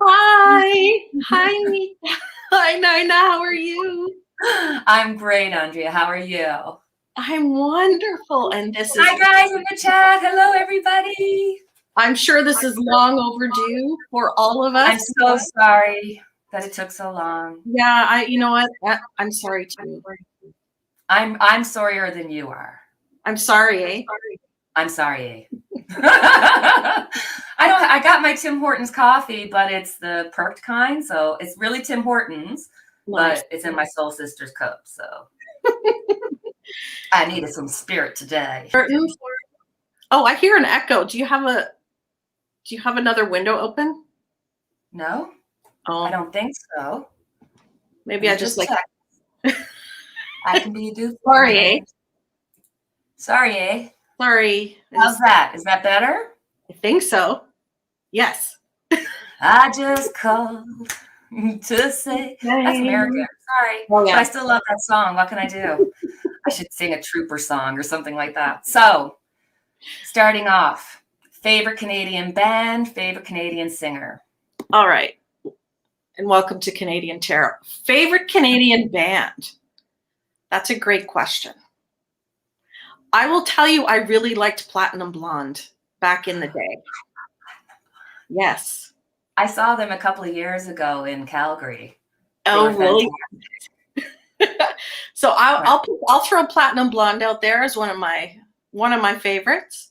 Hi. Hi. Hi, Nina. How are you? I'm great, Andrea. How are you? I'm wonderful. And this is, Hi, guys in the chat. Hello, everybody. I'm sure this is long overdue for all of I'm us. so sorry that it took so long. Yeah, you know what? I'm sorry too. I'm sorrier than you are. I'm sorry, eh? I'm sorry. I got my Tim Hortons coffee, but it's the perked kind, so it's really Tim Hortons, Nice. but it's in my soul sister's cup, so I needed some spirit today. Oh, I hear an echo. Do you have another window open? No? Oh, I don't think so. maybe I just like check. I can be due. Sorry, eh? Sorry, eh? Sorry. How's that? Is that better? I think so. Yes. I just called to say that's American. Sorry. Oh, yeah. But I still love that song. What can I do? I should sing a Trooper song or something like that. So, starting off, favorite Canadian band, favorite Canadian singer. All right. And welcome to Canadian Tarot. Favorite Canadian band? That's a great question. I will tell you, I really liked Platinum Blonde back in the day. Yes. I saw them a couple of years ago in Calgary. Oh, really? So I'll throw Platinum Blonde out there as one of my favorites.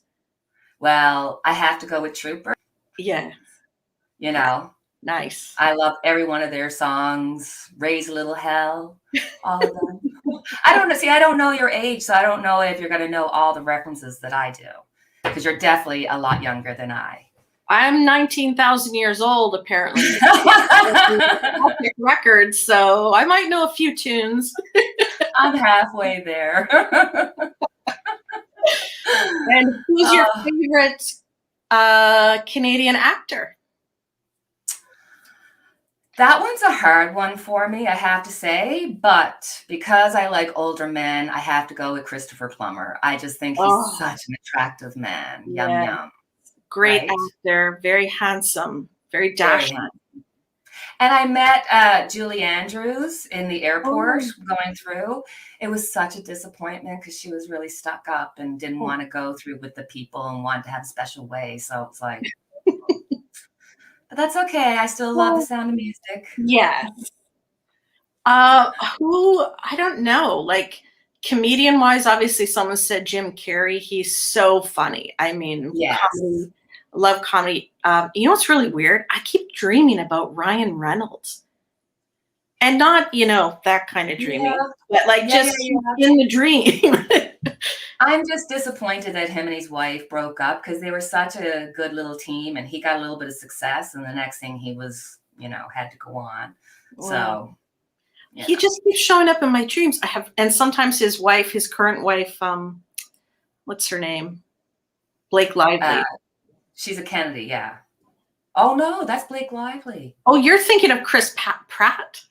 Well, I have to go with Trooper. Yeah. You know. Nice. I love every one of their songs. Raise a Little Hell, all of them. I don't know your age, so I don't know if you're going to know all the references that I do, because you're definitely a lot younger than I. I'm 19,000 years old, apparently. Records, so I might know a few tunes. I'm halfway there. And who's your favorite Canadian actor? That one's a hard one for me, I have to say. But because I like older men, I have to go with Christopher Plummer. I just think he's such an attractive man. Yum, yum. Great actor, very handsome, very dashing. And I met Julie Andrews in the airport going through. It was such a disappointment because she was really stuck up and didn't want to go through with the people and wanted to have a special way. So it's like, but that's okay. I still love the sound of music. Yes. Who, I don't know, like comedian wise, obviously someone said Jim Carrey. He's so funny. I mean, comedy, love comedy. You know what's really weird? I keep dreaming about Ryan Reynolds. And not, that kind of dreaming, but like just in the dream. I'm just disappointed that him and his wife broke up because they were such a good little team and he got a little bit of success. And the next thing he was, had to go on. Wow. So he just keeps showing up in my dreams. And sometimes his current wife, what's her name? Blake Lively. She's a Kennedy, yeah. Oh no, that's Blake Lively. Oh, you're thinking of Chris Pratt?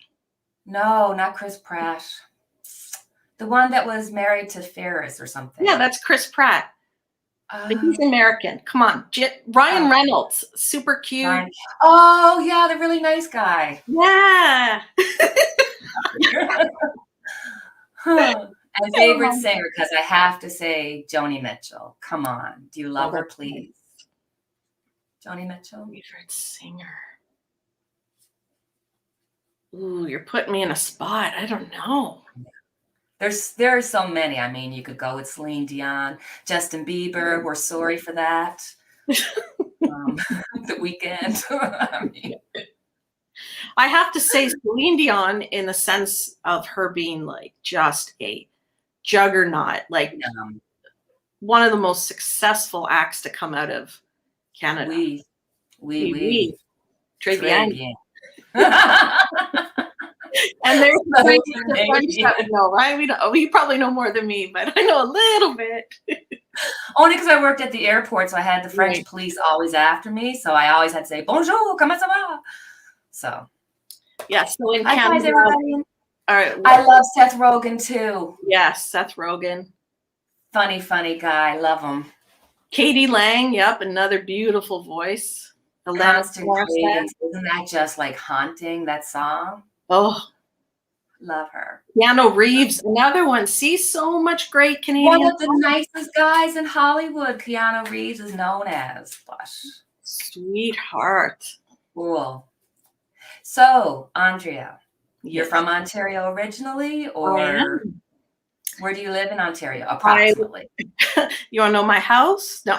No, not Chris Pratt. The one that was married to Ferris or something. Yeah, that's Chris Pratt. But he's American. Come on. Ryan Reynolds, super cute. Oh, yeah, the really nice guy. Yeah. And favorite singer, because I have to say Joni Mitchell. Come on. Do you love her, please? Joni Mitchell. Favorite singer. Ooh, you're putting me in a spot. I don't know. There are so many. I mean, you could go with Celine Dion, Justin Bieber. We're sorry for that. The Weeknd. I have to say Celine Dion in the sense of her being like just a juggernaut, like one of the most successful acts to come out of Canada. Oui. Très bien. And there's the French that would know, right? You probably know more than me, but I know a little bit. Only because I worked at the airport, so I had the French police always after me. So I always had to say, bonjour, comment ça va? So. Yes. So in Canada. Everybody. All right. I love Seth Rogen too. Yes, Seth Rogen. Funny guy. Love him. Katie Lang. Yep. Another beautiful voice. Alanis Morissette. Concentrate. Isn't that just like haunting, that song? Oh, Love her. Keanu Reeves, another one. See, so much great One Canadian. of the nicest guys in Hollywood, Keanu Reeves is known as. Gosh. Sweetheart. Cool. So, Andrea, you're Yes. from Ontario originally, I or am. where do you live in Ontario, approximately? You want to know my house? No.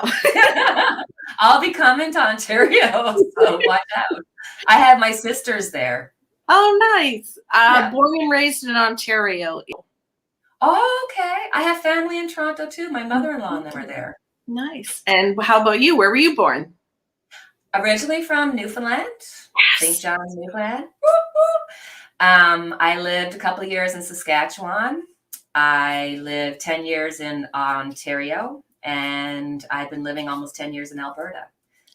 I'll be coming to Ontario, so watch out. I have my sisters there. Oh, nice. Yeah. Born and raised in Ontario. Oh, okay. I have family in Toronto too. My mother-in-law and them are there. Nice. And how about you? Where were you born? Originally from Newfoundland, St. Yes. John's, Newfoundland. I lived a couple of years in Saskatchewan. I lived 10 years in Ontario, and I've been living almost 10 years in Alberta.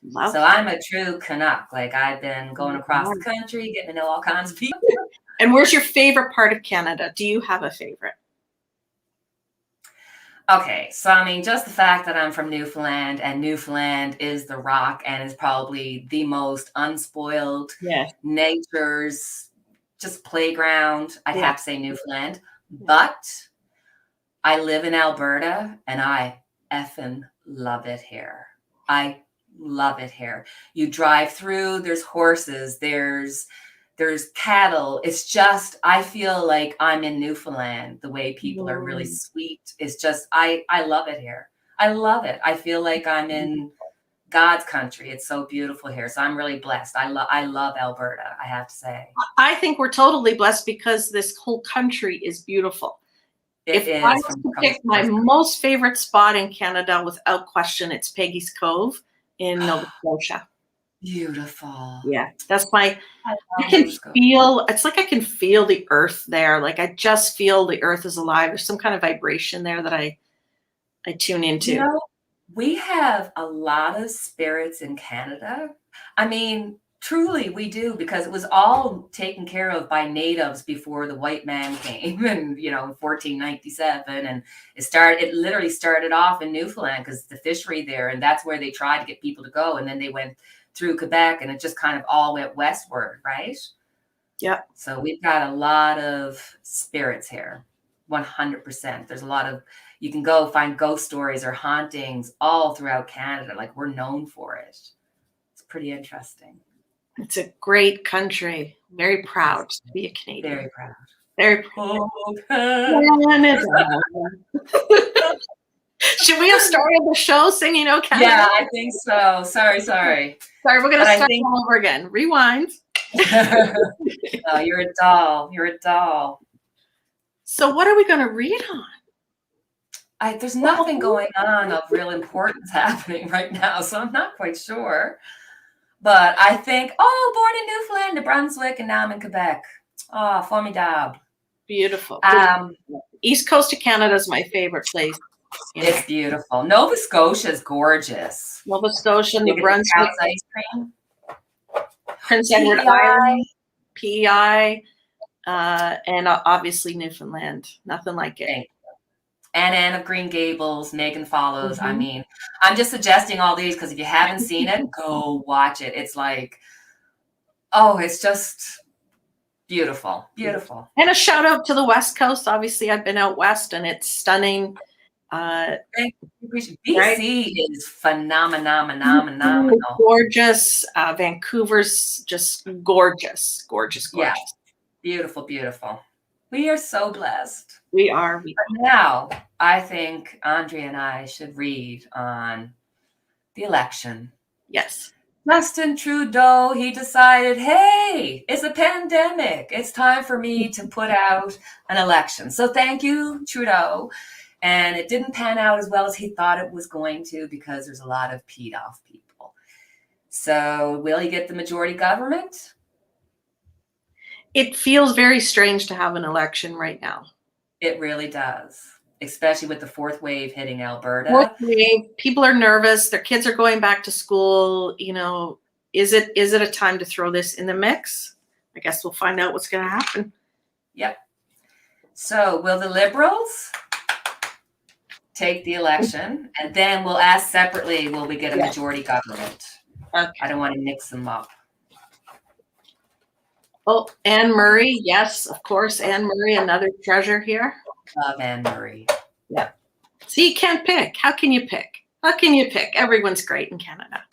Love So I'm a true Canuck. Like, I've been going across the country, getting to know all kinds of people. And where's your favorite part of Canada? Do you have a favorite? Okay, so I mean, just the fact that I'm from Newfoundland, and Newfoundland is the rock and is probably the most unspoiled, nature's just playground. I'd have to say Newfoundland. But I live in Alberta and I effing love it here. I love it here. You drive through, there's horses, there's cattle. It's just, I feel like I'm in Newfoundland. The way people are really sweet. It's just, I love it here. I love it. I feel like I'm in God's country. It's so beautiful here. So I'm really blessed. I love Alberta, I have to say. I think we're totally blessed because this whole country is beautiful. If I was to pick my most favorite spot in Canada, without question, it's Peggy's Cove in Nova Scotia. Beautiful. Yeah, that's I can feel, it's like I can feel the earth there. Like I just feel the earth is alive. There's some kind of vibration there that I tune into. You know, we have a lot of spirits in Canada. I mean, truly we do, because it was all taken care of by natives before the white man came in, 1497. And it literally started off in Newfoundland because the fishery there, and that's where they tried to get people to go. And then they went through Quebec and it just kind of all went westward, right? Yeah. So we've got a lot of spirits here, 100%. There's a lot of, you can go find ghost stories or hauntings all throughout Canada. Like, we're known for it. It's pretty interesting. It's a great country. Very proud to be a Canadian. Very proud. Very proud. Should we have started the show singing "Oh Canada"? Yeah, I think so. Sorry. Sorry, we're going to start all over again. Rewind. Oh, you're a doll. You're a doll. So what are we going to read on? There's nothing going on of real importance happening right now, so I'm not quite sure. But I think, born in Newfoundland, New Brunswick, and now I'm in Quebec. Oh, formidable. Beautiful. East Coast of Canada is my favorite place. It's beautiful. Nova Scotia is gorgeous. Nova Scotia, New Brunswick. Ice cream. Prince Edward Island, PEI, and obviously Newfoundland. Nothing like it. Anne of Green Gables, Megan Follows. Mm-hmm. I mean, I'm just suggesting all these because if you haven't seen it, go watch it. It's like, it's just beautiful. Beautiful. And a shout out to the West Coast. Obviously, I've been out west and it's stunning. BC is phenomenal. Gorgeous. Vancouver's just gorgeous. Yeah. Beautiful. We are so blessed. We are. But now, I think Andrea and I should read on the election. Yes. Justin Trudeau, he decided, hey, it's a pandemic. It's time for me to put out an election. So thank you, Trudeau. And it didn't pan out as well as he thought it was going to because there's a lot of peed off people. So will he get the majority government? It feels very strange to have an election right now. It really does, especially with the fourth wave hitting Alberta. Fourth wave, people are nervous. Their kids are going back to school. Is it a time to throw this in the mix? I guess we'll find out what's going to happen. Yep. So will the Liberals take the election? And then we'll ask separately, will we get a majority government? Okay. I don't want to mix them up. Oh, Anne Murray. Yes, of course. Anne Murray, another treasure here. Love Anne Murray. Yeah. See, you can't pick. How can you pick? How can you pick? Everyone's great in Canada.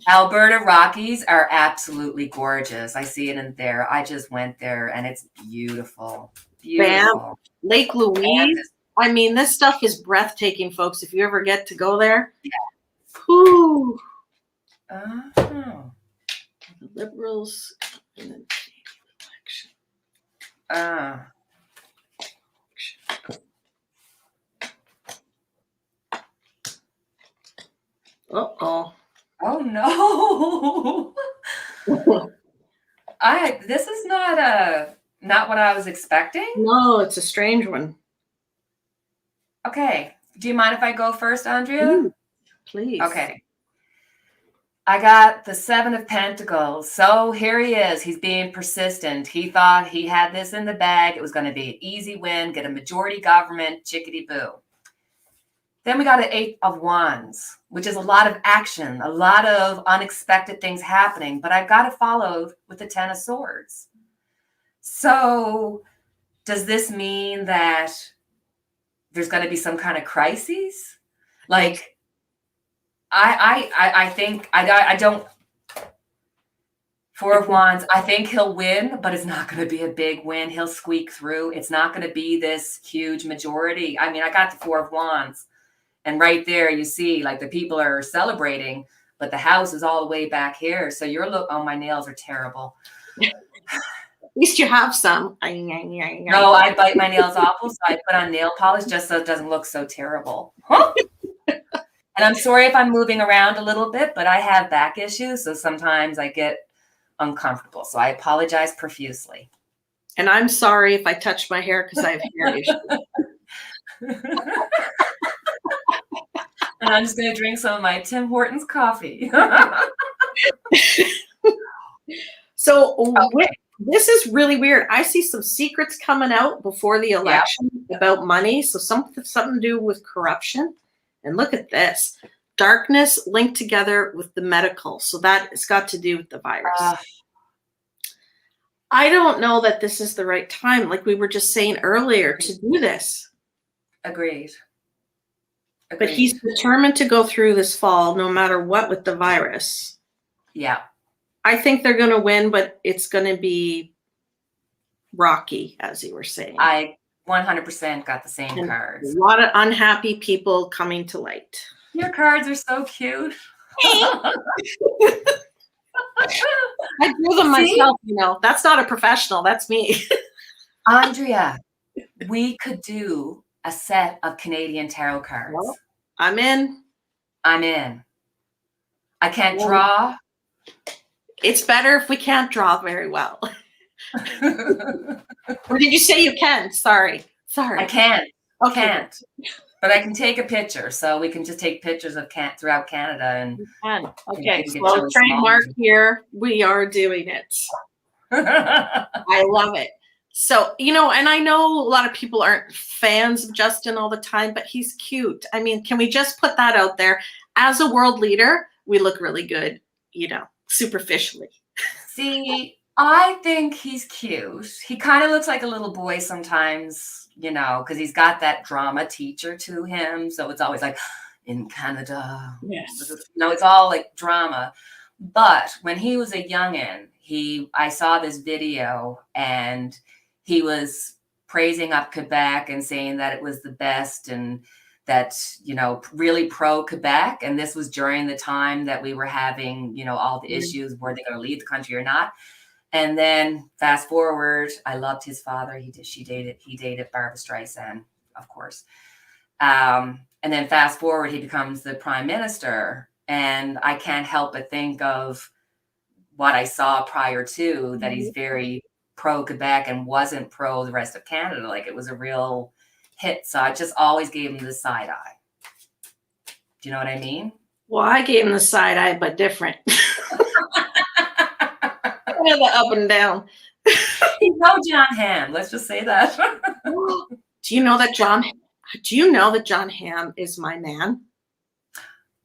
Alberta Rockies are absolutely gorgeous. I see it in there. I just went there and it's beautiful. Beautiful. Bam. Lake Louise. I mean, this stuff is breathtaking, folks. If you ever get to go there. Yeah. Whoo. Oh. The Liberals and then election. Uh-oh. Oh no. This is not what I was expecting. No, it's a strange one. Okay. Do you mind if I go first, Andrea? Ooh, please. Okay. I got the 7 of Pentacles. So here he is. He's being persistent. He thought he had this in the bag. It was going to be an easy win, get a majority government, chickadee-boo. Then we got an 8 of Wands, which is a lot of action, a lot of unexpected things happening. But I've got it followed with the 10 of Swords. So does this mean that there's going to be some kind of crises? Like, I think I don't. 4 of Wands. I think he'll win, but it's not going to be a big win. He'll squeak through. It's not going to be this huge majority. I mean, I got the 4 of Wands, and right there you see like the people are celebrating, but the house is all the way back here. So oh, my nails are terrible. At least you have some. No, I bite my nails awful, so I put on nail polish just so it doesn't look so terrible. Huh? And I'm sorry if I'm moving around a little bit, but I have back issues, so sometimes I get uncomfortable. So I apologize profusely. And I'm sorry if I touch my hair because I have hair issues. And I'm just going to drink some of my Tim Hortons coffee. So this is really weird. I see some secrets coming out before the election about money. So something to do with corruption. And look at this. Darkness linked together with the medical. So that it's got to do with the virus. I don't know that this is the right time, like we were just saying earlier, to do this. Agreed. But he's determined to go through this fall no matter what with the virus. Yeah. I think they're going to win, but it's going to be rocky, as you were saying. I 100% got the same cards. A lot of unhappy people coming to light. Your cards are so cute. I drew them myself, you know. That's not a professional. That's me. Andrea, we could do a set of Canadian tarot cards. Well, I'm in. I'm in. I can't draw. It's better if we can't draw very well. Or did you say you can? Sorry. I can't. Okay. Can't. But I can take a picture, so we can just take pictures of throughout Canada and. Okay, so trademark here. We are doing it. I love it. So, you know, and I know a lot of people aren't fans of Justin all the time, but he's cute. I mean, can we just put that out there? As a world leader, we look really good, you know, superficially. See, I think he's cute. He kind of looks like a little boy sometimes, you know, because he's got that drama teacher to him. So it's always like, in Canada. Yes. No, it's all like drama. But when he was a youngin', I saw this video and he was praising up Quebec and saying that it was the best and that, you know, really pro-Quebec. And this was during the time that we were having, you know, all the issues, were they going to leave the country or not? And then fast forward, I loved his father. He dated Barbara Streisand, of course. And then fast forward, he becomes the prime minister. And I can't help but think of what I saw prior to, that he's very pro-Quebec and wasn't pro the rest of Canada. Like, it was a real hit. So I just always gave him the side eye. Do you know what I mean? Well, I gave him the side eye, but different. The up and down. He's no John Hamm. Let's just say that. Do you know that John Hamm is my man?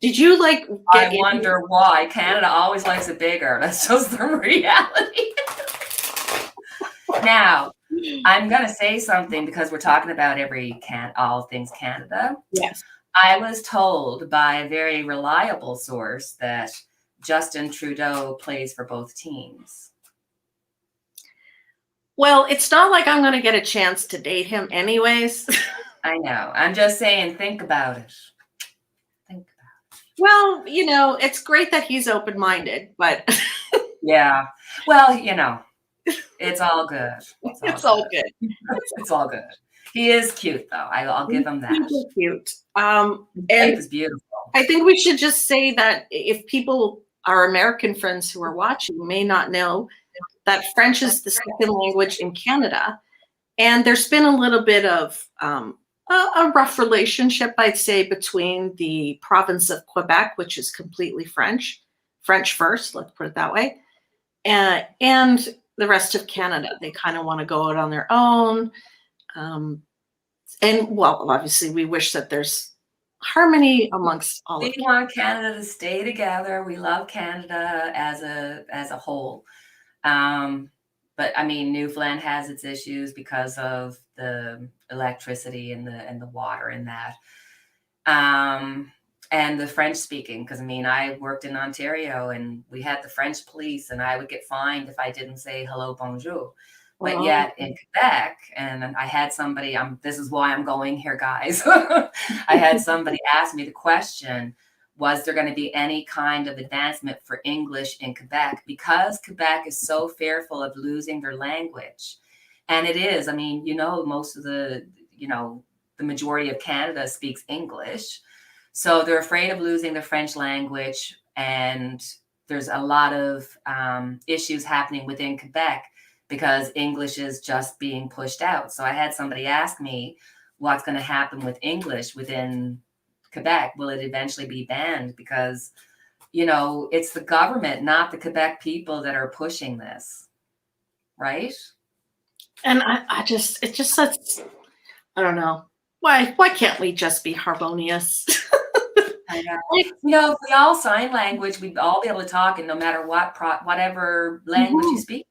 Did you like I get wonder why Canada always likes it bigger. That's just the reality. Now, I'm going to say something because we're talking about all things Canada. Yes. I was told by a very reliable source that Justin Trudeau plays for both teams. Well, it's not like I'm going to get a chance to date him anyways. I know. I'm just saying, think about it. Think about it. Well, you know, it's great that he's open-minded, but yeah. Well, you know, it's all good. It's all good. It's all good. He is cute, though. I'll give him that. He's cute. It was beautiful. I think we should just say that if people, our American friends who are watching, may not know that French is the second language in Canada, and there's been a little bit of a rough relationship, I'd say, between the province of Quebec, which is completely French first, let's put it that way, and the rest of Canada. They kind of want to go out on their own. And well, obviously we wish that there's harmony amongst all of We want Canada to stay together. We love Canada as a whole. But I mean, Newfoundland has its issues because of the electricity and the water and that. And the French speaking, because I mean, I worked in Ontario and we had the French police and I would get fined if I didn't say hello, bonjour. But yet in Quebec, and I had somebody, this is why I'm going here, guys. I had somebody ask me the question, was there going to be any kind of advancement for English in Quebec? Because Quebec is so fearful of losing their language. And it is, I mean, you know, most of the majority of Canada speaks English. So they're afraid of losing the French language. And there's a lot of issues happening within Quebec because English is just being pushed out. So I had somebody ask me what's going to happen with English within Quebec. Will it eventually be banned? Because, you know, it's the government, not the Quebec people that are pushing this. Right? And it just says, I don't know. Why can't we just be harmonious? I know. You know, if we all sign language, we'd all be able to talk, and no matter whatever language you speak.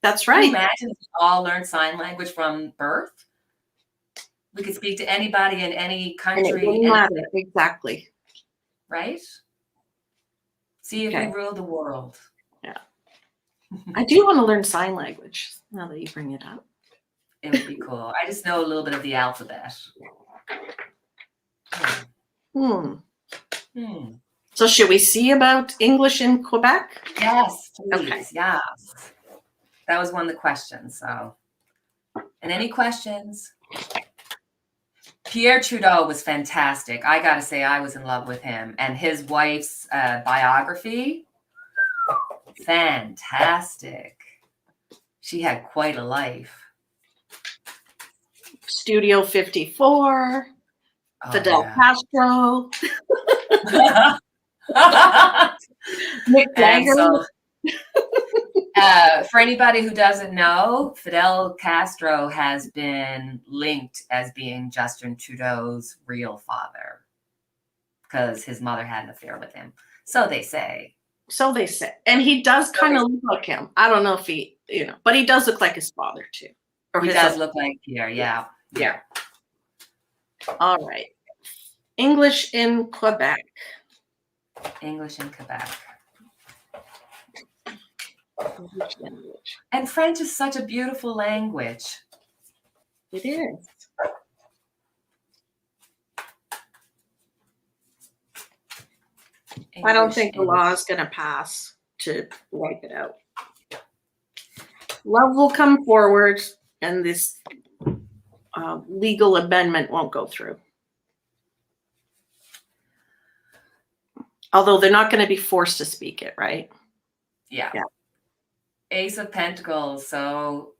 That's right. Can you imagine if we all learned sign language from birth? We could speak to anybody in any country. Exactly. Right? See if we rule the world. Yeah. I do want to learn sign language now that you bring it up. It would be cool. I just know a little bit of the alphabet. So should we see about English in Quebec? Yes, please. Okay. Yes. That was one of the questions. So, and any questions? Pierre Trudeau was fantastic. I got to say, I was in love with him. And his wife's biography, fantastic. She had quite a life. Studio 54, Fidel Castro, Mick Jagger. For anybody who doesn't know, Fidel Castro has been linked as being Justin Trudeau's real father because his mother had an affair with him. So they say. So they say. And he does kind of look like him. I don't know if he, but he does look like his father too. Or he does look like Pierre, yeah. Yeah. All right. English in Quebec. English in Quebec. And French is such a beautiful language. It is. I don't think the law is going to pass to wipe it out. Love will come forward, and this legal amendment won't go through. Although they're not going to be forced to speak it, right? Yeah. Ace of Pentacles. So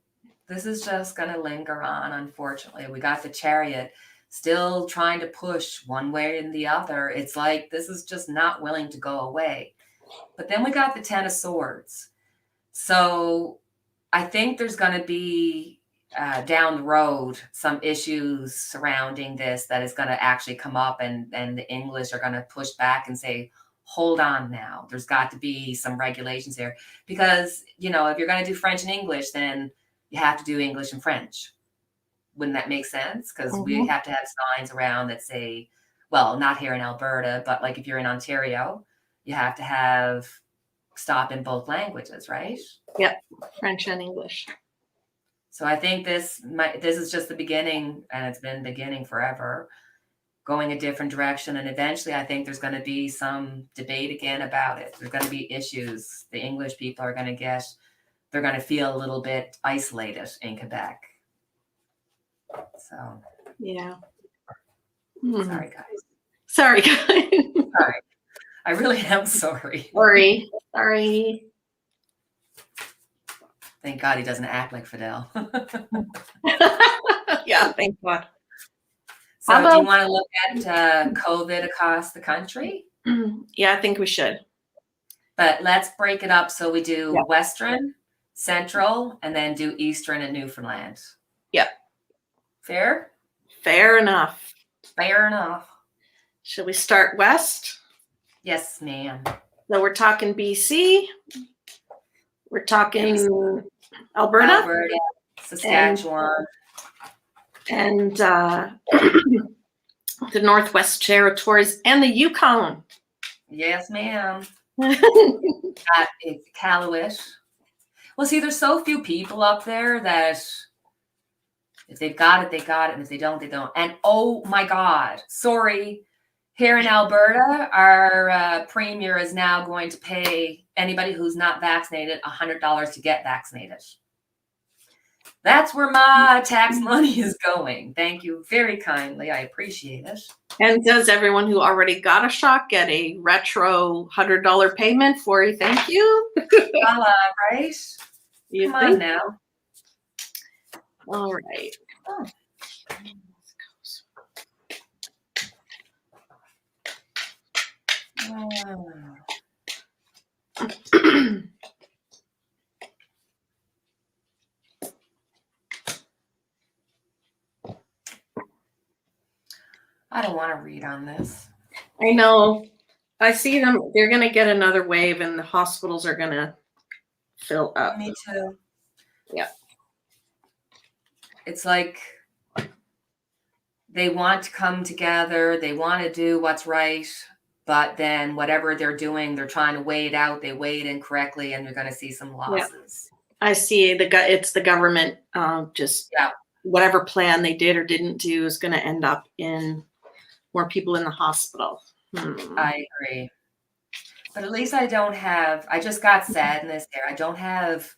this is just going to linger on, unfortunately. We got the Chariot still trying to push one way and the other. It's like this is just not willing to go away. But then we got the Ten of Swords. So I think there's going to be down the road some issues surrounding this that is going to actually come up, and the English are going to push back and say, hold on now, there's got to be some regulations here, because if you're going to do French and English, then you have to do English and French. Wouldn't that make sense? Because we have to have signs around that say, well, not here in Alberta, but like if you're in Ontario, you have to have stop in both languages, right? Yep, French and English. So I think this is just the beginning, and it's been beginning forever, going a different direction. And eventually I think there's going to be some debate again about it. There's going to be issues. The English people are going to they're going to feel a little bit isolated in Quebec. So, yeah. Sorry, guys. Sorry, guys. Sorry. I really am sorry. Sorry. Thank God he doesn't act like Fidel. Yeah, thank God. So do you want to look at COVID across the country? Yeah, I think we should. But let's break it up. So we do Western, Central, and then do Eastern and Newfoundland. Yep. Fair? Fair enough. Fair enough. Should we start west? Yes, ma'am. So we're talking BC. We're talking Alberta, Saskatchewan, and the Northwest Territories and the Yukon. Yes, ma'am. It's Iqaluit. Well, see, there's so few people up there that if they've got it, they got it. And if they don't, they don't. And oh my God, sorry. Here in Alberta, our premier is now going to pay anybody who's not vaccinated $100 to get vaccinated. That's where my tax money is going. Thank you very kindly. I appreciate it. And does everyone who already got a shot get a retro $100 payment for a thank you? Right? Come on now. All right. Oh. I don't want to read on this. I know. I see them. They're going to get another wave and the hospitals are going to fill up. Me too. Yeah. It's like they want to come together. They want to do what's right. But then whatever they're doing, they're trying to weigh it out. They weigh it incorrectly, and you're going to see some losses. Yeah. I see it's the government. Whatever plan they did or didn't do is going to end up in more people in the hospital. I agree. But at least I just got sadness there. I don't have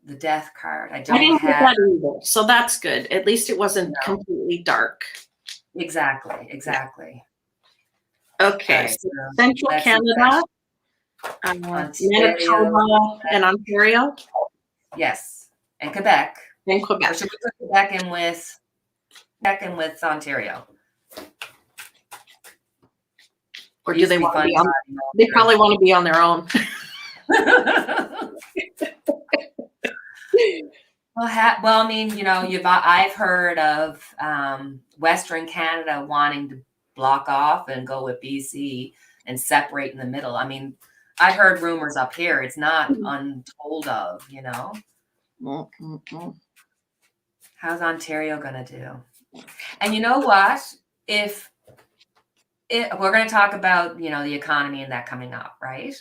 the death card. I didn't have that either. So that's good. At least it wasn't completely dark. Exactly. Okay. Right, so Central Canada, Manitoba, and Ontario. Yes. And Quebec. And Quebec. Or should we put Quebec in with Ontario? Or do they want to be on? They probably want to be on their own. Well, I mean, I've heard of Western Canada wanting to block off and go with BC and separate in the middle. I mean, I've heard rumors up here. It's not untold of, How's Ontario going to do? And you know what? If we're going to talk about, the economy and that coming up, right?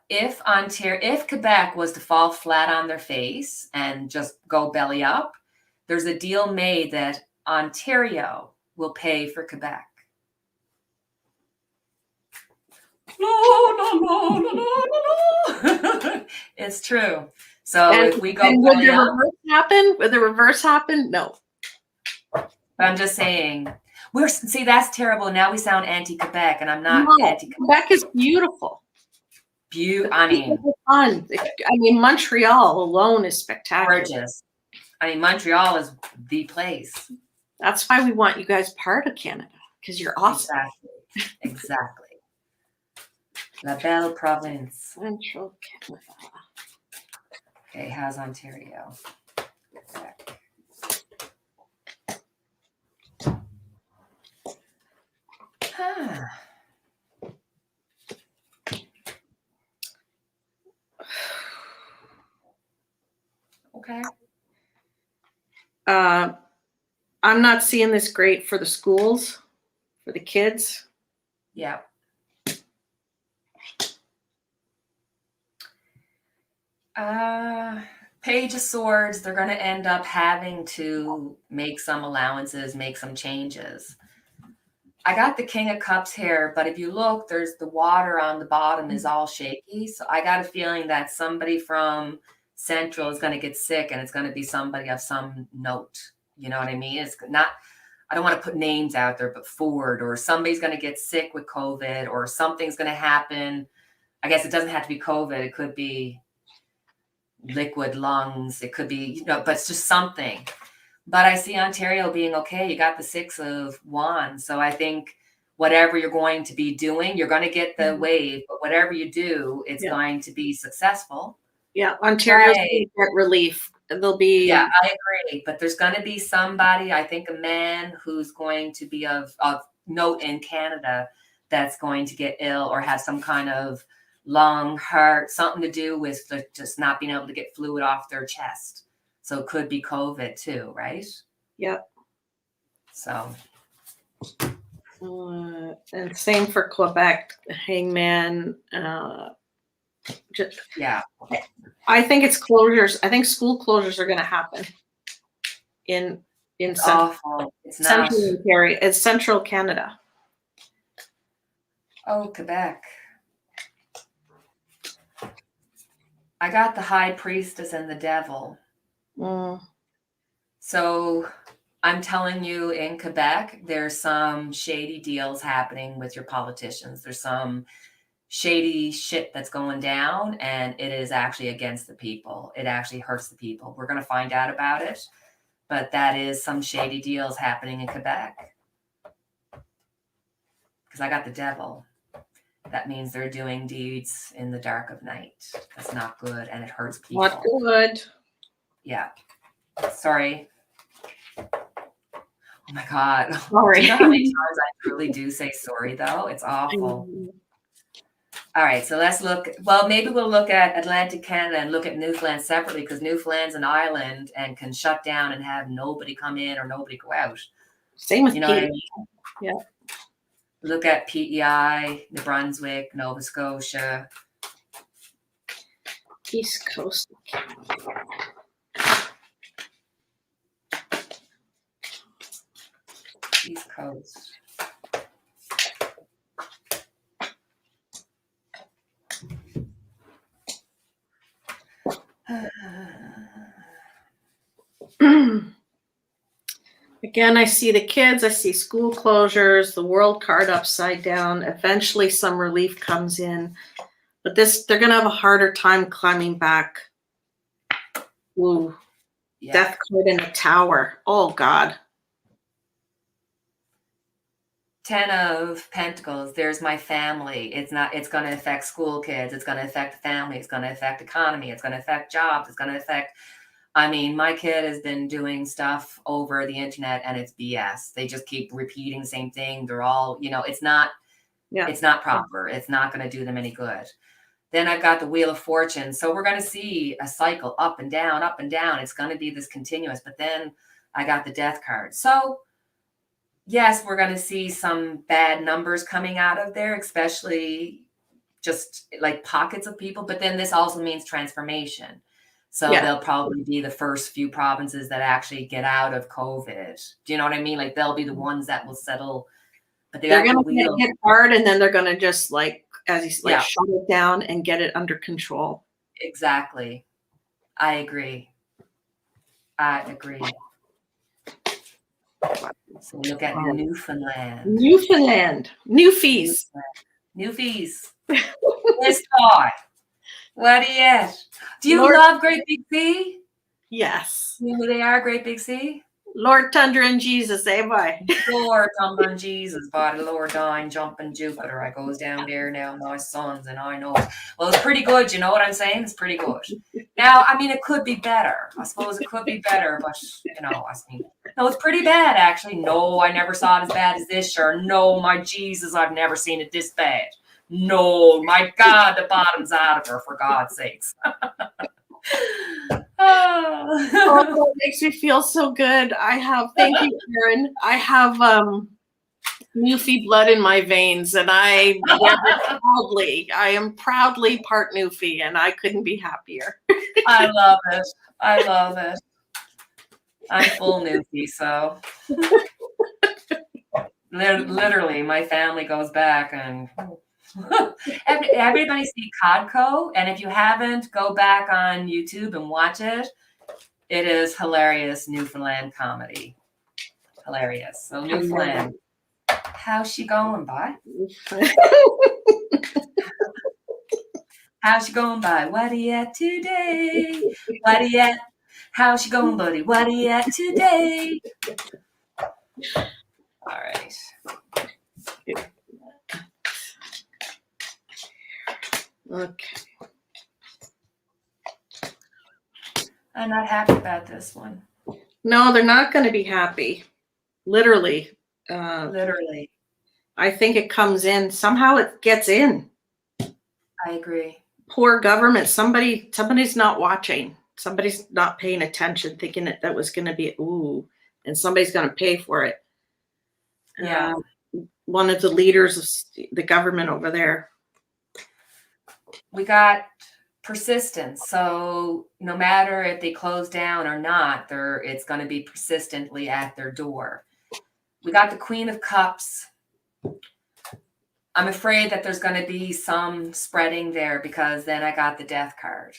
If Quebec was to fall flat on their face and just go belly up, there's a deal made that Ontario will pay for Quebec. No. It's true. So if we go would the reverse happen? Would the reverse happen? No. But I'm just saying, that's terrible. Now we sound anti-Quebec, and I'm not anti-Quebec. Quebec is beautiful. I mean, Montreal alone is spectacular. Gorgeous. I mean, Montreal is the place. That's why we want you guys part of Canada, because you're awesome. Exactly. La belle province. Central Canada. Okay, how's Ontario? Okay. I'm not seeing this great for the schools, for the kids. Yeah. Page of Swords, they're going to end up having to make some allowances, make some changes. I got the King of Cups here, but if you look, there's the water on the bottom is all shaky. So I got a feeling that somebody from Central is going to get sick, and it's going to be somebody of some note. You know what I mean? It's not, I don't want to put names out there, but Ford or somebody's going to get sick with COVID or something's going to happen. I guess it doesn't have to be COVID. It could be liquid lungs. It could be, but it's just something. But I see Ontario being okay. You got the 6 of Wands. So I think whatever you're going to be doing, you're going to get the wave. But whatever you do, it's going to be successful. Yeah, Ontario's going to get relief. There'll be. Yeah, I agree. But there's going to be somebody, I think a man who's going to be of note in Canada that's going to get ill or have some kind of lung, heart, something to do with just not being able to get fluid off their chest. So it could be COVID too, right? Yep. So. And same for Quebec, Hangman. Yeah. I think it's closures. I think school closures are going to happen in awful. It's not. Central Ontario. It's Central Canada. Oh, Quebec. I got the High Priestess and the Devil. So I'm telling you, in Quebec, there's some shady deals happening with your politicians. There's some shady shit that's going down, and it is actually against the people. It actually hurts the people. We're going to find out about it, but that is some shady deals happening in Quebec. Because I got the Devil. That means they're doing deeds in the dark of night. That's not good, and it hurts people. Not good. Yeah. Sorry. Oh my God. Sorry. Do you know how many times I really do say sorry, though? It's awful. All right, so let's look. Well, maybe we'll look at Atlantic Canada and look at Newfoundland separately, because Newfoundland's an island and can shut down and have nobody come in or nobody go out. Same with PEI. what I mean? Yeah. Look at PEI, New Brunswick, Nova Scotia. East Coast. East Coast. Again, I see the kids, I see school closures, the world card upside down. Eventually some relief comes in. But they're going to have a harder time climbing back. Ooh. Yeah. Death card in the tower. Oh, God. 10 of Pentacles. There's my family. It's going to affect school kids. It's going to affect the family. It's going to affect economy. It's going to affect jobs. It's going to affect, I mean, my kid has been doing stuff over the internet and it's BS. They just keep repeating the same thing. They're all, it's not proper. It's not going to do them any good. Then I've got the Wheel of Fortune. So we're going to see a cycle up and down, up and down. It's going to be this continuous. But then I got the Death card. So yes, we're going to see some bad numbers coming out of there, especially just like pockets of people. But then this also means transformation. So they'll probably be the first few provinces that actually get out of COVID. Do you know what I mean? Like they'll be the ones that will settle. But they're going to get hard, and then they're going to just as you shut it down and get it under control. Exactly. I agree. So we look at Newfoundland. Newfies. This guy. What do you? Do you love Great Big Sea? Yes. You know who they are, Great Big Sea? Lord Tundra and Jesus, eh, boy? Lord Tumbling Jesus, by the Lord dying, jumping Jupiter. I goes down there now, my sons, and I know. Well, it's pretty good. You know what I'm saying? It's pretty good. Now, I mean, it could be better. I suppose it could be better, but I mean, no, it's pretty bad actually. No, I never saw it as bad as this. Sure, no, my Jesus, I've never seen it this bad. No, my God, the bottom's out of her, for God's sakes. Oh, it makes me feel so good. Thank you, Erin. I have Newfie blood in my veins, and I am proudly part Newfie, and I couldn't be happier. I love it. I love it. I'm full Newfie, so literally my family goes back and everybody see Codco, and if you haven't, go back on YouTube and watch it. It is hilarious Newfoundland comedy. Hilarious. So Newfoundland, how's she going by? How's she going by? What are you at today? What are you at? How's she going, buddy? What are you at today? All right. Okay. I'm not happy about this one. No, they're not going to be happy. Literally. Literally. I think it comes in. Somehow it gets in. I agree. Poor government. Somebody's not watching. Somebody's not paying attention, thinking that was going to be, ooh, and somebody's going to pay for it. Yeah. One of the leaders of the government over there. We got persistence. So no matter if they close down or not, it's going to be persistently at their door. We got the Queen of Cups. I'm afraid that there's going to be some spreading there, because then I got the Death card.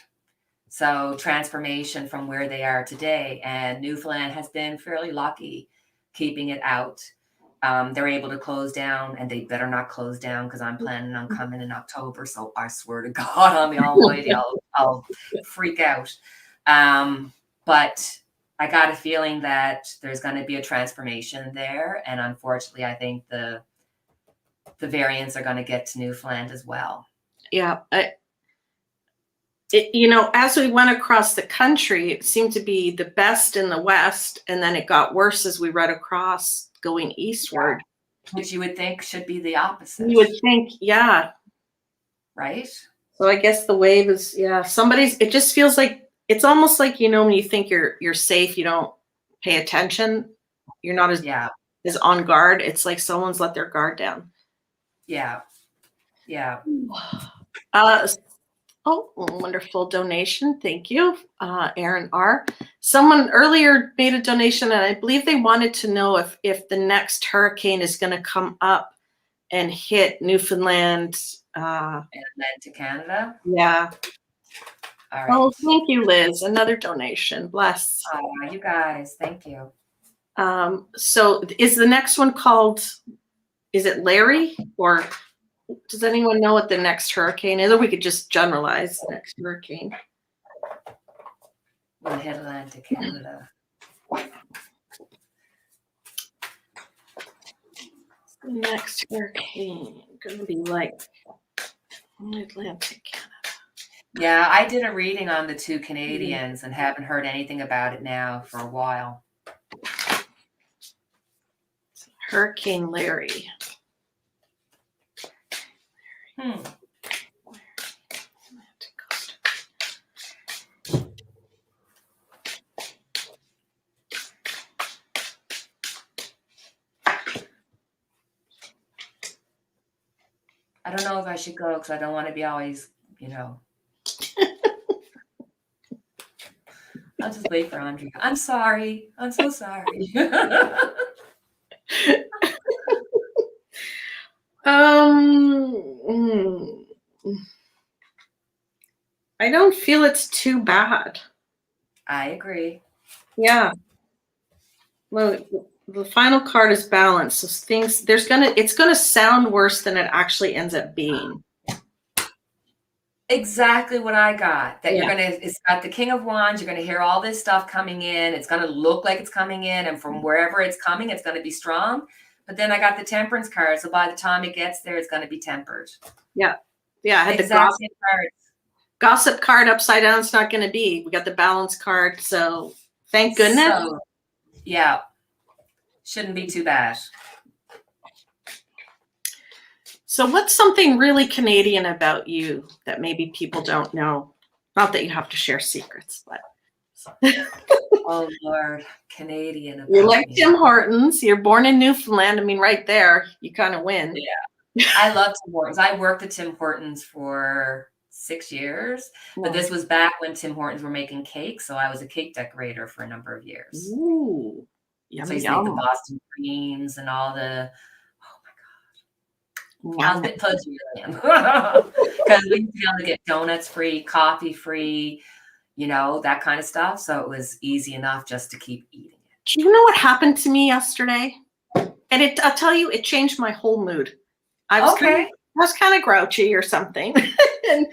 So transformation from where they are today. And Newfoundland has been fairly lucky keeping it out. They're able to close down, and they better not close down, because I'm planning on coming in October. So I swear to God on the Almighty, I'll freak out. But I got a feeling that there's going to be a transformation there. And unfortunately, I think the variants are going to get to Newfoundland as well. Yeah. As we went across the country, it seemed to be the best in the West, and then it got worse as we read across going eastward. Yeah. Which you would think should be the opposite. You would think, yeah. Right? So I guess the wave is, yeah, it just feels like, it's almost like, when you think you're safe, you don't pay attention. You're not as on guard. It's like someone's let their guard down. Yeah. Yeah. Wonderful donation. Thank you, Aaron R. Someone earlier made a donation, and I believe they wanted to know if the next hurricane is going to come up and hit Newfoundland. And then to Canada? Yeah. All right. Oh, thank you, Liz. Another donation. Bless. You guys. Thank you. So is the next one called, is it Larry, or does anyone know what the next hurricane is? Or we could just generalize the next hurricane. We'll hit Atlantic Canada. The next hurricane going to be like Atlantic Canada. Yeah, I did a reading on the two Canadians and haven't heard anything about it now for a while. Hurricane Larry. I don't know if I should go, because I don't want to be always, I'll just wait for Andrea. I'm sorry. I'm so sorry. I don't feel it's too bad. I agree. Yeah. Well, the final card is balance. So it's gonna sound worse than it actually ends up being. exactly what I got. That Yeah. it's got the King of Wands. You're gonna hear all this stuff coming in. It's gonna look like it's coming in, and from wherever it's coming, it's gonna be strong. But then I got the Temperance card, so by the time it gets there, it's gonna be tempered. Yeah. Yeah. I had the Exact same cards. gossip card upside down. It's not going to be. We got the balance card. So thank goodness. So, yeah. Shouldn't be too bad. So what's something really Canadian about you that maybe people don't know? Not that you have to share secrets, but. Oh, Lord. Canadian about You're like me. Tim Hortons. You're born in Newfoundland. I mean, right there, you kind of win. Yeah. I love Tim Hortons. I worked at Tim Hortons for 6 years, but this was back when Tim Hortons were making cakes, so I was a cake decorator for a number of years. Ooh, yum, so I used to make the Boston creams and all the, oh my God. I was a bit pudgy, because we used to be able to get donuts free, coffee free, that kind of stuff. So it was easy enough just to keep eating it. Do you know what happened to me yesterday? And I'll tell you, it changed my whole mood. I was kind of grouchy or something. And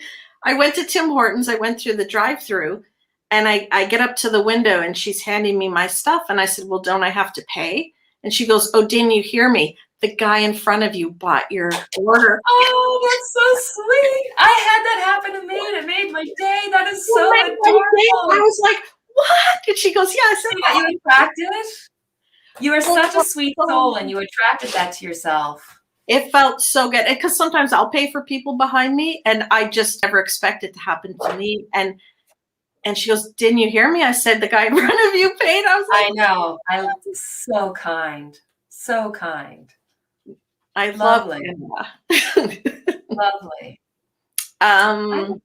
I went to Tim Hortons. I went through the drive-through, and I get up to the window, and she's handing me my stuff. And I said, well, don't I have to pay? And she goes, oh, didn't you hear me? The guy in front of you bought your order. Oh, that's so sweet. I had that happen to me, and it made my day. That is so adorable. I was like, what? And she goes, yeah. I said, you attracted? You are such a sweet soul, and you attracted that to yourself. It felt so good, because sometimes I'll pay for people behind me, and I just never expect it to happen to me. And she goes, didn't you hear me? I said, the guy in front of you paid. I was like, I know. I'm so kind. So kind. I love Lovely. it. Lovely. I don't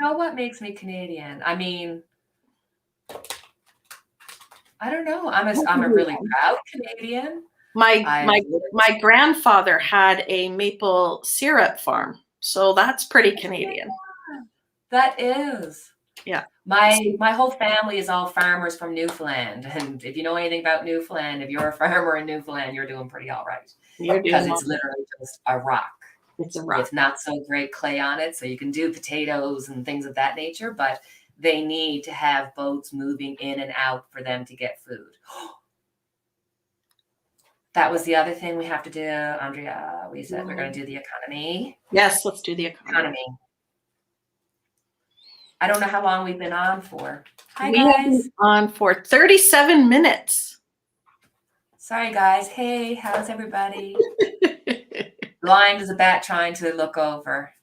know what makes me Canadian. I mean, I don't know. I'm a really proud Canadian. My grandfather had a maple syrup farm, so that's pretty Canadian. That is. Yeah. My whole family is all farmers from Newfoundland, and if you know anything about Newfoundland, if you're a farmer in Newfoundland, you're doing pretty all right. Because it's literally just a rock. It's a rock. It's not so great clay on it, so you can do potatoes and things of that nature, but they need to have boats moving in and out for them to get food. That was the other thing we have to do, Andrea. We said we're going to do the economy. Yes, let's do the economy. I don't know how long we've been on for. Hi, guys. We have been on for 37 minutes. Sorry, guys. Hey, how's everybody? Blind as a bat trying to look over.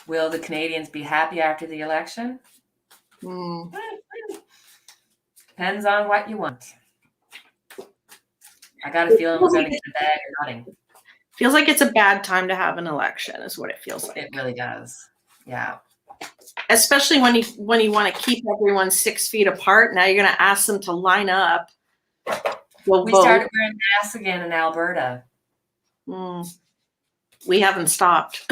Will the Canadians be happy after the election? Depends on what you want. I got a feeling we're going to get the bag or nothing. Feels like it's a bad time to have an election, is what it feels like. It really does. Yeah. Especially when you want to keep everyone 6 feet apart. Now you're going to ask them to line up. We started wearing masks again in Alberta. We haven't stopped.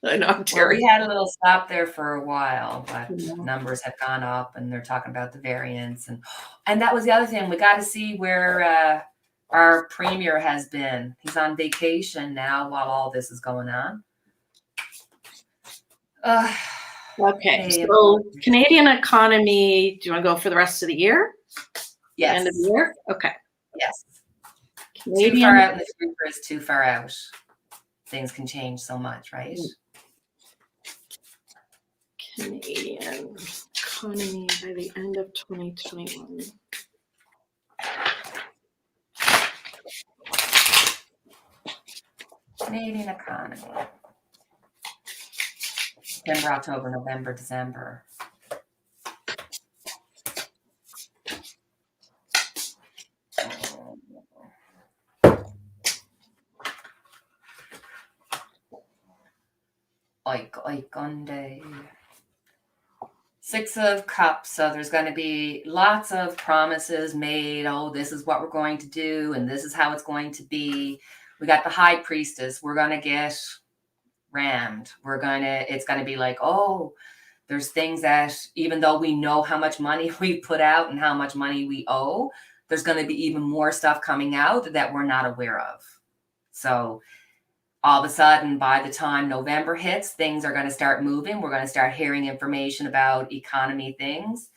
In Ontario. Well, we had a little stop there for a while, but numbers have gone up, and they're talking about the variants, and that was the other thing. We got to see where our premier has been. He's on vacation now while all this is going on. Okay, so Canadian economy. Do you want to go for the rest of the year? Yes. End of the year. Okay. Yes. Canadian. Too far out in the future is too far out. Things can change so much, right? Canadian economy by the end of 2021. Canadian economy. September, October, November, December. Oikonde. 6 of Cups. So there's going to be lots of promises made. Oh, this is what we're going to do, and this is how it's going to be. We got the High Priestess. We're going to get rammed. It's going to be like, oh, there's things that even though we know how much money we put out and how much money we owe, there's going to be even more stuff coming out that we're not aware of. So all of a sudden, by the time November hits, things are going to start moving. We're going to start hearing information about economy things.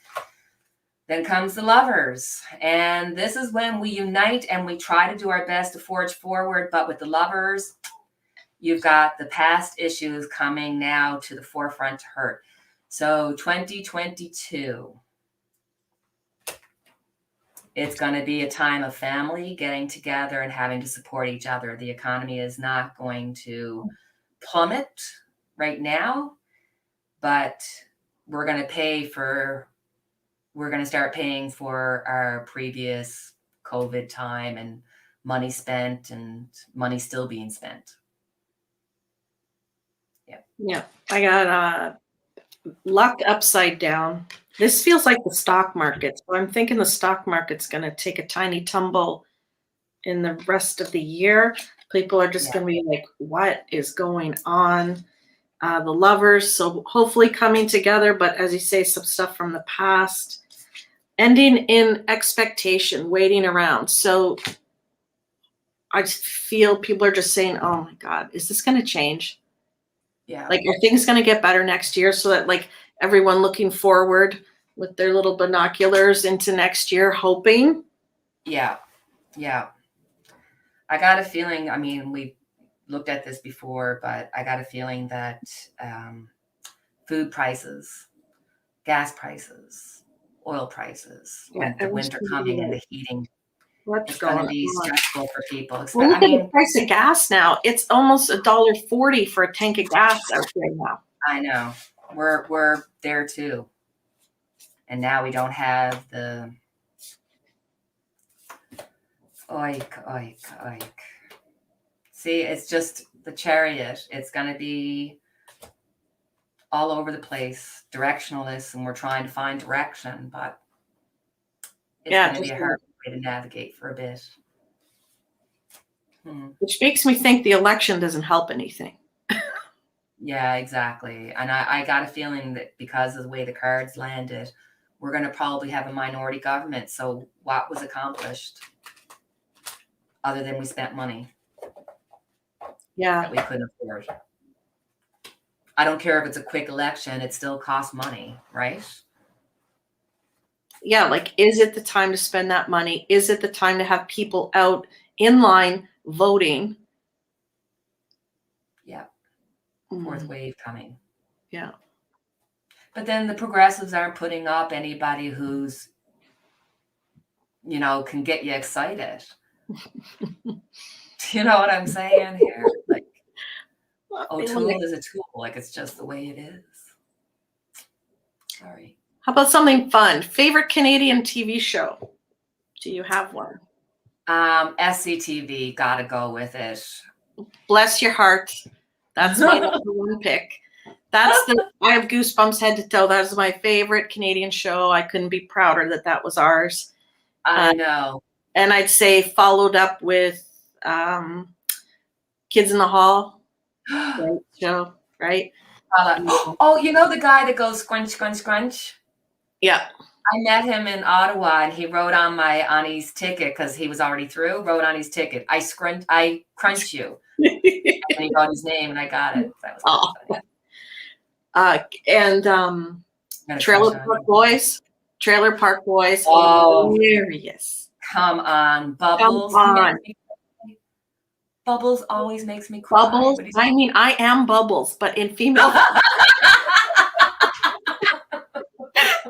Then comes the lovers. And this is when we unite and we try to do our best to forge forward. But with the lovers, you've got the past issues coming now to the forefront to hurt. So 2022, it's going to be a time of family getting together and having to support each other. The economy is not going to plummet right now, but we're going to start paying for our previous COVID time and money spent and money still being spent. Yeah. I got luck upside down. This feels like the stock market. So I'm thinking the stock market's going to take a tiny tumble in the rest of the year. People are just going to be like, what is going on? The lovers, so hopefully coming together, but as you say, some stuff from the past. Ending in expectation, waiting around. So I just feel people are just saying, oh my God, is this going to change? Yeah. Like, are things going to get better next year? So that like everyone looking forward with their little binoculars into next year, hoping. Yeah. Yeah. I got a feeling, I mean, we looked at this before, but I got a feeling that food prices, gas prices, oil prices, with the winter coming and the heating, it's going to be stressful for people. Well, look at the price of gas now. It's almost $1.40 for a tank of gas out there now. I know. We're there too. And now we don't have the oik, oik, oik. See, it's just the chariot. It's going to be all over the place, directionless, and we're trying to find direction, but it's going to be a hard way to navigate for a bit. Which makes me think the election doesn't help anything. Yeah, exactly. And I got a feeling that because of the way the cards landed, we're going to probably have a minority government. So what was accomplished other than we spent money? Yeah. That we couldn't afford. I don't care if it's a quick election, it still costs money, right? Yeah, like, is it the time to spend that money? Is it the time to have people out in line voting? Yeah. Fourth wave coming. Yeah. But then the progressives aren't putting up anybody who's, can get you excited. You know what I'm saying here? Like, O'Toole is a tool. Like, it's just the way it is. Sorry. How about something fun? Favorite Canadian TV show? Do you have one? SCTV, gotta go with it. Bless your heart. That's my number one pick. I have goosebumps head to toe. That is my favorite Canadian show. I couldn't be prouder that was ours. I know. And I'd say followed up with Kids in the Hall. Great show, right? Oh, the guy that goes scrunch, scrunch, scrunch? Yeah. I met him in Ottawa, and he wrote on his ticket because he was already through. Wrote on his ticket, "I crunch you," and he wrote his name, and I got it. That was Trailer Park Boys. Trailer Park Boys. Oh, hilarious! Come on, Bubbles. Come on. Bubbles always makes me cry. Bubbles. I mean, I am Bubbles, but in female.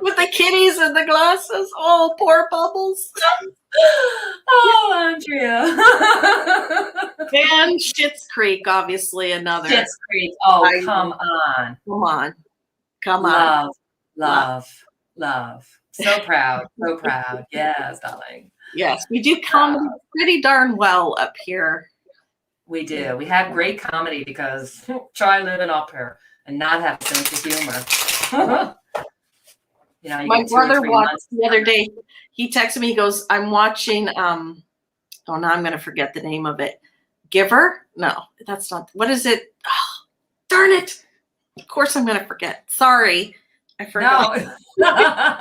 With the kitties and the glasses. Oh, poor Bubbles. Oh, Andrea. And Schitt's Creek, obviously another. Schitt's Creek. Oh, come on. Come on. Love. So proud. So proud. Yes, darling. Yes, we do comedy pretty darn well up here. We do. We have great comedy because try living up here and not have a sense of humor. My brother watched the other day. He texted me. He goes, "I'm watching." Now I'm going to forget the name of it. Giver? No, that's not. What is it? Oh, darn it! Of course, I'm going to forget. Sorry, I forgot. No.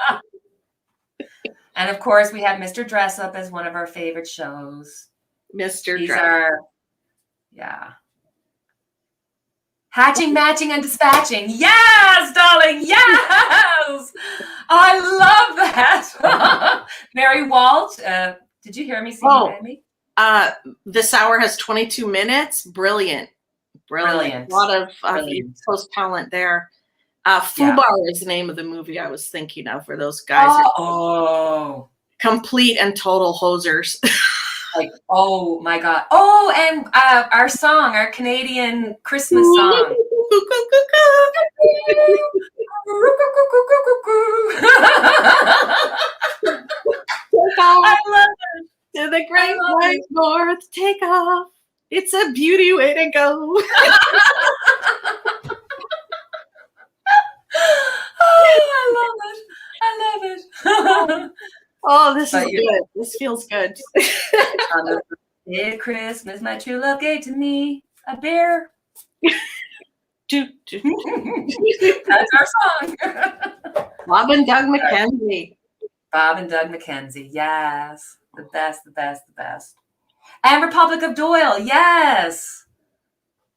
And of course, we have Mr. Dress Up as one of our favorite shows. Mr. Dress Up. Yeah. Hatching, matching, and dispatching. Yes, darling. Yes. I love that. Mary Walt, did you hear me singing, Amy? This hour has 22 minutes. Brilliant. A lot of East Coast talent there. Fubar is the name of the movie I was thinking of, where those guys are complete and total hosers. Like, oh my God. Oh, and our song, our Canadian Christmas song. I love it. To the great white north, take off. It's a beauty way to go. Oh, I love it. Oh, this is good. This feels good. Christmas, my true love gave to me a bear. That's our song. Bob and Doug McKenzie. Bob and Doug McKenzie, yes. The best, the best, the best. And Republic of Doyle, yes.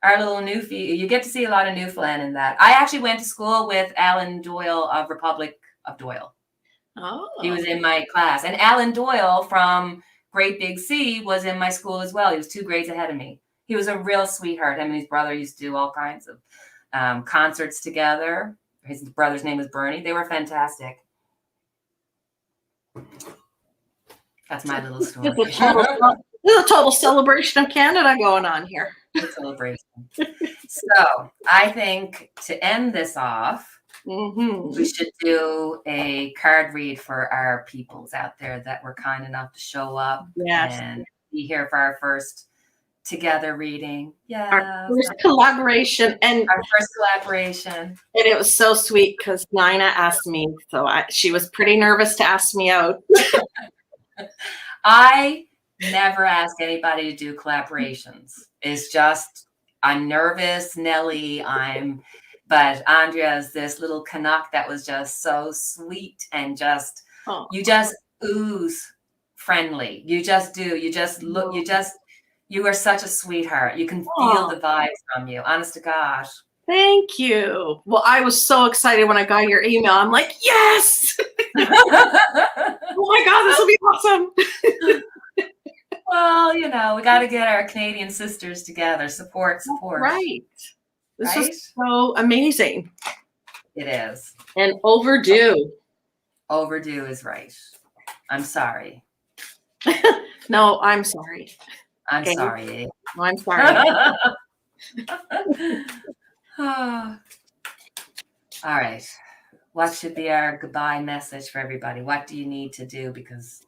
Our little Newfie. You get to see a lot of Newfoundland in that. I actually went to school with Alan Doyle of Republic of Doyle. Oh. He was in my class. And Alan Doyle from Great Big Sea was in my school as well. He was 2 grades ahead of me. He was a real sweetheart. Him and his brother used to do all kinds of concerts together. His brother's name was Bernie. They were fantastic. That's my little story. There's a total celebration of Canada going on here. Celebration. So I think to end this off, we should do a card read for our peoples out there that were kind enough to show up and be here for our first together reading. Yeah. Our first collaboration. And it was so sweet because Nina asked me, so she was pretty nervous to ask me out. I never ask anybody to do collaborations. It's just, I'm nervous, Nellie, but Andrea is this little Canuck that was just so sweet and just, you just ooze friendly. You just do. You just look, you are such a sweetheart. You can feel the vibes from you. Honest to gosh. Thank you. Well, I was so excited when I got your email. I'm like, yes. Oh my God, this will be awesome. Well, you know, we got to get our Canadian sisters together. Support. Right. This is so amazing. It is. And overdue. Overdue is right. I'm sorry. No, I'm sorry. I'm sorry. No, I'm sorry. All right. What should be our goodbye message for everybody? What do you need to do? Because,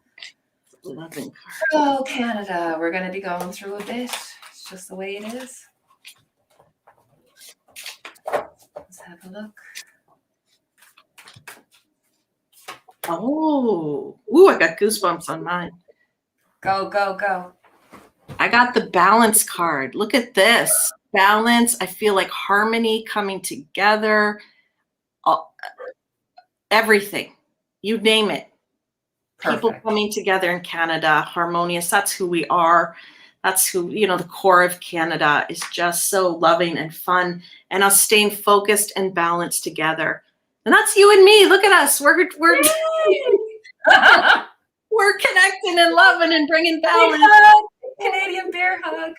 oh, Canada, we're going to be going through a bit. It's just the way it is. Let's have a look. Oh, ooh, I got goosebumps on mine. Go, go, go. I got the balance card. Look at this. Balance. I feel like harmony coming together. Everything. You name it. Perfect. People coming together in Canada, harmonious. That's who we are. That's who, you know, the core of Canada is just so loving and fun, and us staying focused and balanced together. And that's you and me. Look at us. We're we're connecting and loving and bringing balance. Canadian bear hug.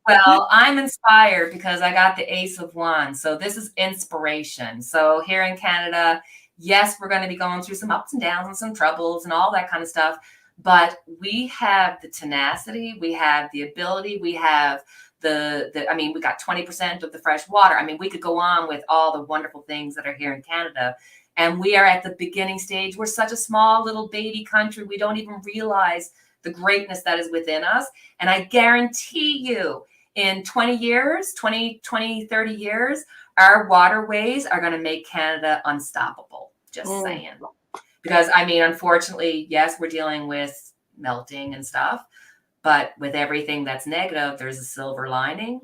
Well, I'm inspired because I got the Ace of Wands. So this is inspiration. So here in Canada, yes, we're going to be going through some ups and downs and some troubles and all that kind of stuff. But we have the tenacity. We have the ability. We have I mean, we got 20% of the fresh water. I mean, we could go on with all the wonderful things that are here in Canada. And we are at the beginning stage. We're such a small little baby country. We don't even realize the greatness that is within us. And I guarantee you, in 20 years, 30 years, our waterways are going to make Canada unstoppable. Just saying. Because, I mean, unfortunately, yes, we're dealing with melting and stuff. But with everything that's negative, there's a silver lining.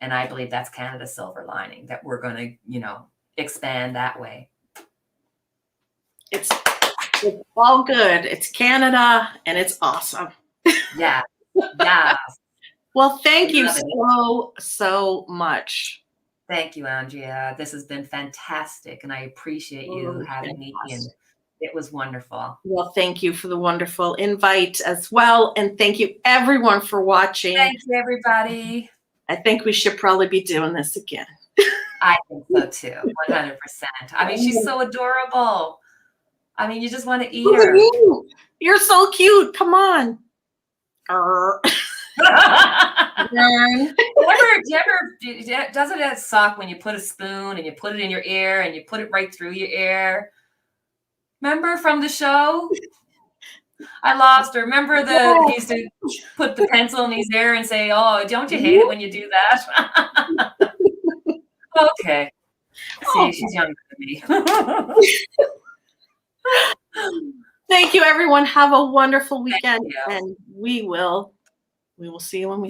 And I believe that's Canada's silver lining, that we're going to, you know, expand that way. It's all good. It's Canada, and it's awesome. Yeah. Yeah. Well, thank you so much. Thank you, Andrea. This has been fantastic, and I appreciate you Oh, having me, and fantastic. it was wonderful. Well, thank you for the wonderful invite as well. And thank you everyone for watching. Thank you, everybody. I think we should probably be doing this again. I think so too, 100%. I mean, she's so adorable. I mean, you just want to eat Look at her. you. You're so cute. Come on. Doesn't it suck when you put a spoon and you put it in your ear and you put it right through your ear? Remember from the show? I lost her. Remember he used to put the pencil in his ear and say, "Oh, don't you hate it when you do that?" Okay. See, she's younger than me. Thank you, everyone. Have a wonderful weekend, and we will see you when we